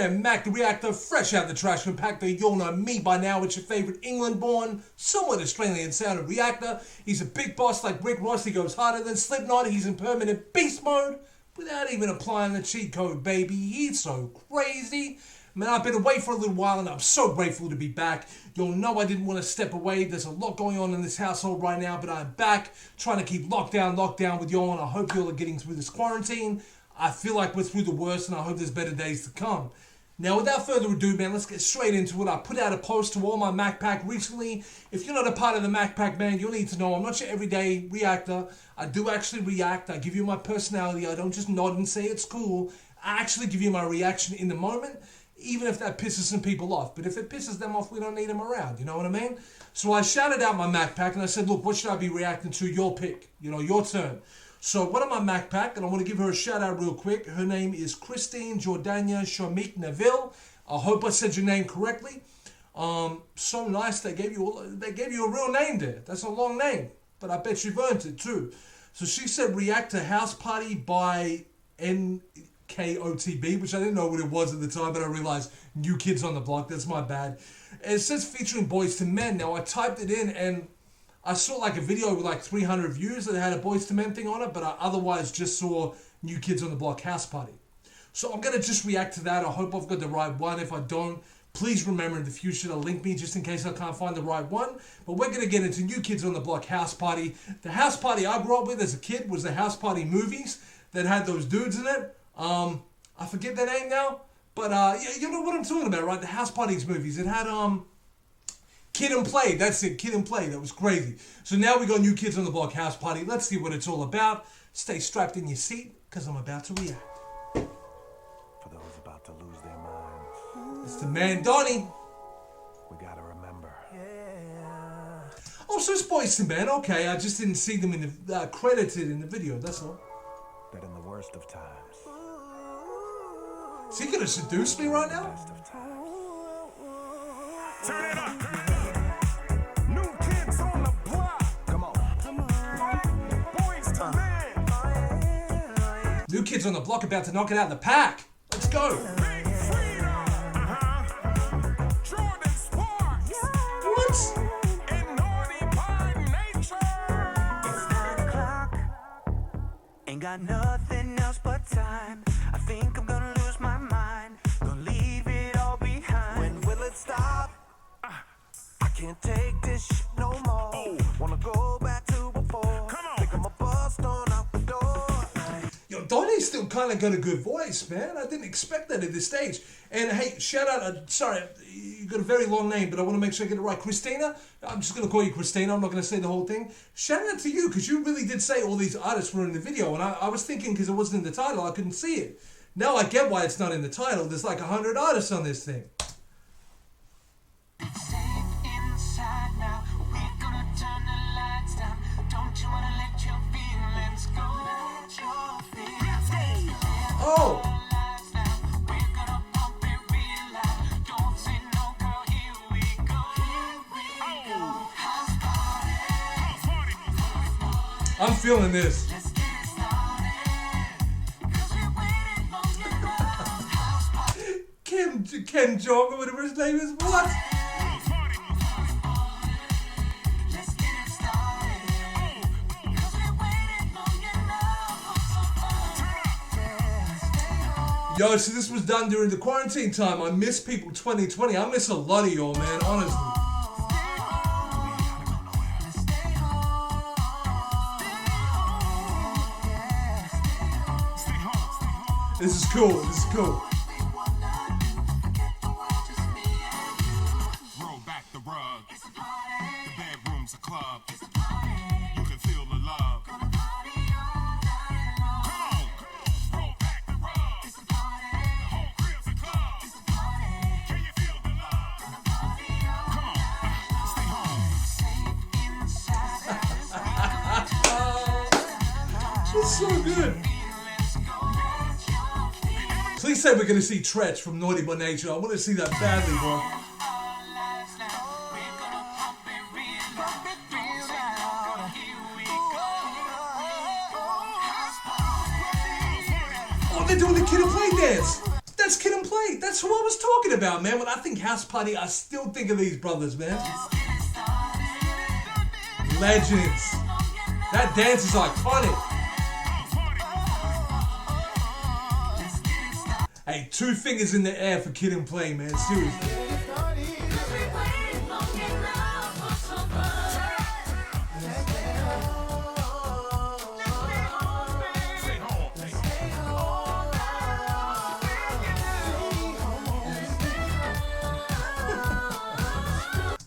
man, Mac the Reactor, fresh out of the trash compactor. You'll know me by now. It's your favorite England-born, somewhat Australian-sounded Reactor. He's a big boss like Rick Ross. He goes harder than Slipknot. He's in permanent beast mode without even applying the cheat code, baby. He's so crazy. Man, I've been away for a little while and I'm so grateful to be back. You'll know I didn't want to step away. There's a lot going on in this household right now, but I'm back trying to keep lockdown with y'all, and I hope y'all are getting through this quarantine. I feel like we're through the worst and I hope there's better days to come. Now, without further ado, man, let's get straight into it. I put out a post to all my Mac Pack recently. If you're not a part of the Mac Pack, man, you'll need to know I'm not your everyday reactor. I do actually react. I give you my personality. I don't just nod and say it's cool. I actually give you my reaction in the moment, even if that pisses some people off. But if it pisses them off, we don't need them around. You know what I mean? So I shouted out my Mac Pack and I said, look, what should I be reacting to? Your pick. You know, your turn. So one of my Mac Pack, and I want to give her a shout out real quick. Her name is Christine Jordania Shamik Neville. I hope I said your name correctly. So nice they gave you a real name there. That's a long name, but I bet you've earned it too. So she said Reactor House Party by NKOTB, which I didn't know what it was at the time, but I realized New Kids on the Block. That's my bad. And it says featuring Boys to Men. Now I typed it in and I saw like a video with like 300 views that had a Boys to Men thing on it, but I otherwise just saw New Kids on the Block House Party. So I'm going to just react to that. I hope I've got the right one. If I don't, please remember in the future to link me just in case I can't find the right one. But we're going to get into New Kids on the Block House Party. The house party I grew up with as a kid was the House Party movies that had those dudes in it. I forget their name now, but yeah, you know what I'm talking about, right? The House Parties movies. It had Kid and Play, that's it, Kid and Play, that was crazy. So now we got New Kids on the Block House Party. Let's see what it's all about. Stay strapped in your seat, because I'm about to react. For those about to lose their minds, It's the man, Donnie. we gotta remember. Oh, so it's Boys to Men, okay. I just didn't see them in the credited in the video, that's all. That in the worst of times, Is he gonna seduce me right now? best of times. Turn it up, turn it up. New kids on the block. Come on. Boys to men. New Kids on the Block about to knock it out of the pack. Let's go. Big freedom. Jordan Sparks. What? And naughty by nature. It's 9 o'clock. Ain't got nothing else but time. I think I'm gonna lose my mind. Gonna leave it all behind. When will it stop? I can't take this shit no more. Wanna go back to before. Come on. Think I'm a bust on out the door. Yo, Donnie's still kind of got a good voice, man. I didn't expect that at this stage. And hey, shout out, sorry, you got a very long name, but I want to make sure I get it right. Christina, I'm just going to call you Christina. I'm not going to say the whole thing. Shout out to you, because you really did say all these artists were in the video. And I was thinking, because it wasn't in the title, I couldn't see it. Now I get why it's not in the title. There's like 100 artists on this thing. Safe inside now, we're gonna turn the lights down. Don't you wanna let your feelings go? Let your feelings go. Oh, Lights down, we're gonna pump it real loud. Don't say no, girl, here we go. Here we go. House party. I'm feeling this. Let's get it started. 'Cause we waited long enough. House party. Ken Jong, or whatever his name is. What? Let's get it started. 'Cause we waited long enough for some fun. Stay home. Yo, so this was done during the quarantine time. I miss people 2020. I miss a lot of y'all, man, honestly. This is cool. This is cool. Roll back the rug. The bedroom's a club. You can feel the love. Come on. Roll back the rug. The whole crib's a club. Can you feel the love? Come on. Stay home. It's so good. Please say we're going to see Tretch from Naughty by Nature. I want to see that badly, bro. Oh, they're doing the Kid and Play dance. That's Kid and Play. That's That's who I was talking about, man. When I think house party, I still think of these brothers, man. Legends. That dance is iconic. Hey, 2 fingers in the air for Kid and Play, man. Seriously.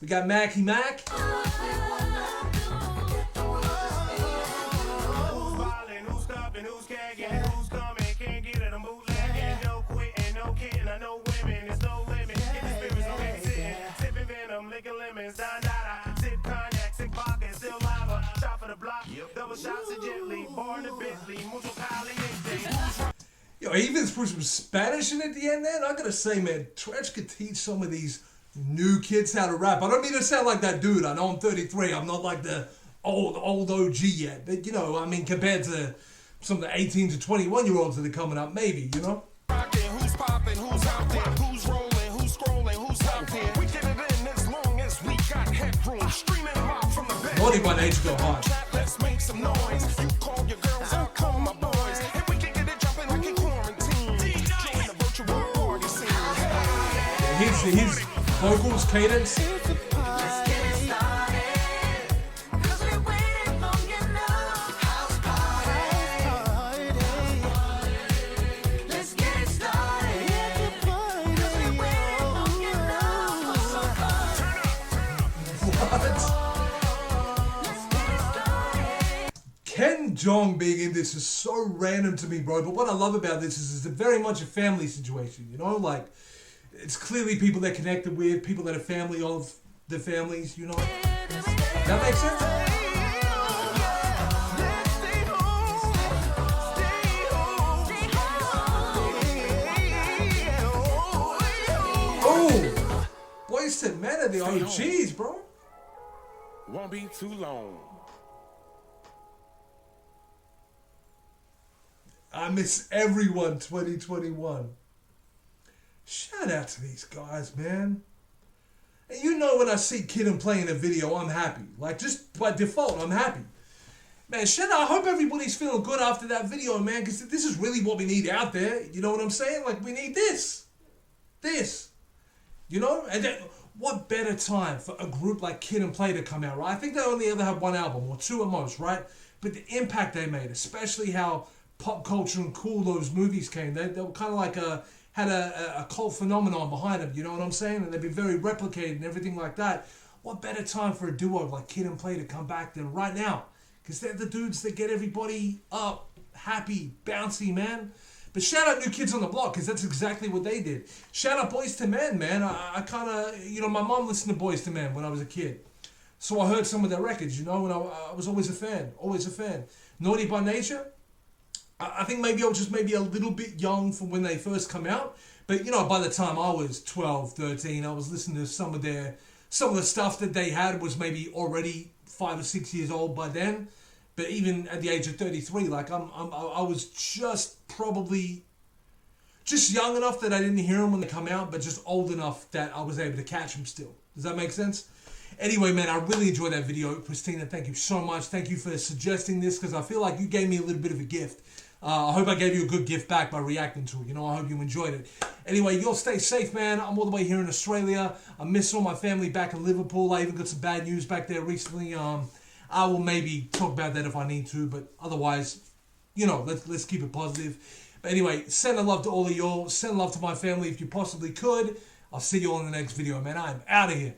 We got Mackie Mac. Who's ballin', who's stoppin', who's gagging, who's coming, can't get it, I'm bootlegging. No quitting, no kidding, I know women, there's no limit. Get the spirits, no babysitting. Sipping venom, licking lemons, da-da-da. Sip cognac, sick pocket, still lava. Shot for the block, double shots of gently. Born to Bentley, mucho caliente. Yo, he even threw some Spanish in at the end there. I gotta say, man, Tretch could teach some of these new kids how to rap. I don't mean to sound like that dude. I know I'm 33. I'm not like the old OG yet. But, you know, I mean, compared to some of the 18 to 21-year-olds that are coming up, maybe, you know? Rockin', who's poppin', who's out there, who's rollin', who's scrollin', who's out there. We get it in as long as we got headroom. Streaming live from the bed. Naughty by nature go hard. Let's make some noise. You call your girls, I'll call my boys. And we can get it jumping like in quarantine. Join the virtual party scene. His vocals, cadence. Ken Jeong being in this is so random to me, bro. But what I love about this is it's very much a family situation, you know? Like, it's clearly people they're connected with, people that are family of the families, you know? That makes sense? Oh! Boys to Men are the OGs, bro. Won't be too long. I miss everyone 2021. Shout out to these guys, man. And you know when I see Kid and Play in a video, I'm happy. Like, just by default, I'm happy. Man, shout out. I hope everybody's feeling good after that video, man, because this is really what we need out there. You know what I'm saying? Like, we need this. This. You know? And then, what better time for a group like Kid and Play to come out, right? I think they only ever have 1 album, or 2 at most, right? But the impact they made, especially how pop culture and cool those movies came, they were kind of like had a cult phenomenon behind them, you know what I'm saying? And they've been very replicated and everything like that. What better time for a duo like Kid and Play to come back than right now? Because they're the dudes that get everybody up, happy, bouncy, man. But shout out New Kids on the Block, because that's exactly what they did. Shout out Boys to Men, man. I kind of, you know, my mom listened to Boys to Men when I was a kid. So I heard some of their records, you know, and I was always a fan, Naughty by Nature, I think maybe I was just maybe a little bit young from when they first come out. But, you know, by the time I was 12, 13, I was listening to some of the stuff that they had was maybe already 5 or 6 years old by then. But even at the age of 33, like I was just probably just young enough that I didn't hear them when they come out, but just old enough that I was able to catch them still. Does that make sense? Anyway, man, I really enjoyed that video. Christina, thank you so much. Thank you for suggesting this, because I feel like you gave me a little bit of a gift. I hope I gave you a good gift back by reacting to it. You know, I hope you enjoyed it. Anyway, you'll stay safe, man. I'm all the way here in Australia. I miss all my family back in Liverpool. I even got some bad news back there recently. I will maybe talk about that if I need to, but otherwise, you know, let's keep it positive. But anyway, send a love to all of y'all. Send love to my family if you possibly could. I'll see you all in the next video, man. I'm out of here.